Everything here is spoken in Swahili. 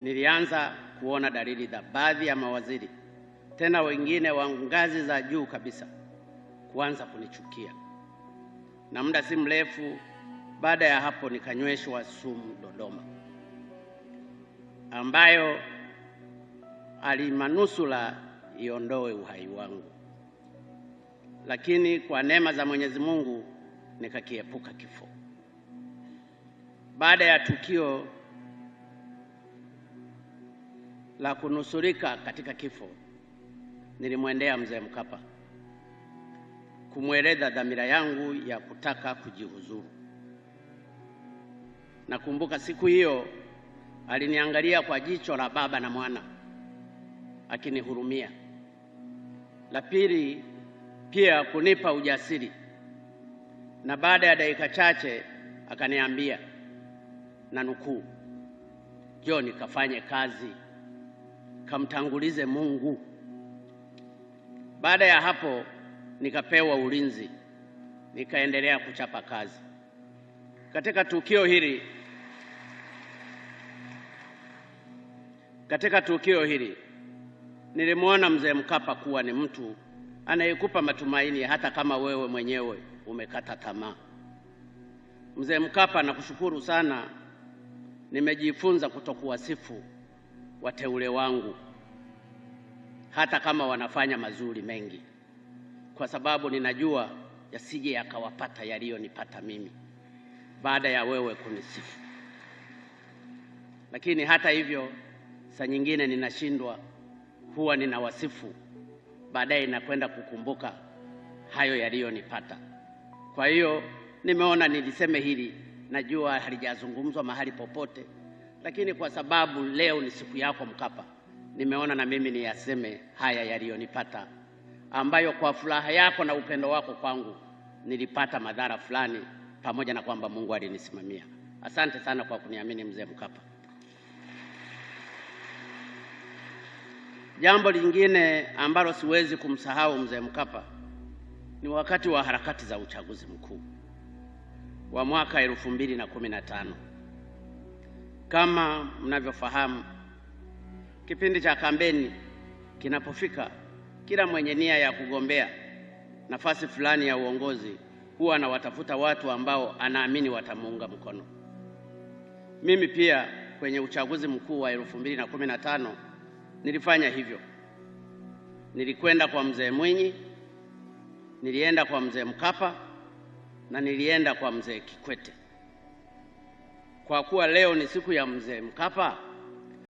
nilianza kuona dalili za baadhi ya mawaziri, tena wengine wa ngazi za juu kabisa, kuanza kunichukia. Na muda si mrefu baada ya hapo nikanyweshwa sumu Dodoma, ambayo alimanusura iondoe uhai wangu. Lakini kwa neema za Mwenyezi Mungu nikakiepuka kifo. Baada ya tukio la kunusurika katika kifo, nilimwendea Mzee Mkapa kumweleza dhamira yangu ya kutaka kujihuzuru. Nakumbuka siku hiyo aliniangalia kwa jicho la baba na mwana, akinihurumia. La pili, pia kunipa ujasiri, na baada ya dakika chache akaniambia, na nukuu, "Njoo kafanye kazi, kamtangulize Mungu." Baada ya hapo nikapewa ulinzi, nikaendelea kuchapa kazi. Katika tukio hili nilimwona Mzee Mkapa kuwa ni mtu anayekupa matumaini hata kama wewe mwenyewe umekata tamaa. Mzee Mkapa, nakushukuru sana. Nimejifunza kutokuwasifu wateule wangu hata kama wanafanya mazuri mengi, kwa sababu ninajua yasije yakawapata yaliyonipata mimi baada ya wewe kunisifu. Lakini hata hivyo, saa nyingine ninashindwa, huwa ninawasifu, baadaye nakwenda kukumbuka hayo yaliyonipata. Kwa hiyo nimeona niliseme hili. Najua halijazungumzwa mahali popote, lakini kwa sababu leo ni siku yako Mkapa, nimeona na mimi niyaseme haya yaliyonipata, ambayo kwa furaha yako na upendo wako kwangu nilipata madhara fulani, pamoja na kwamba Mungu alinisimamia. Asante sana kwa kuniamini Mzee Mkapa. Jambo lingine ambalo siwezi kumsahau Mzee Mkapa ni wakati wa harakati za uchaguzi mkuu wa mwaka 2015. Kama mnavyofahamu, kipindi cha kampeni kinapofika, kila mwenye nia ya kugombea nafasi fulani ya uongozi huwa anawatafuta watu ambao anaamini watamuunga mkono. Mimi pia kwenye uchaguzi mkuu wa 2015 nilifanya hivyo. Nilikwenda kwa Mzee Mwinyi, nilienda kwa Mzee Mkapa na nilienda kwa Mzee Kikwete. Kwa kuwa leo ni siku ya Mzee Mkapa,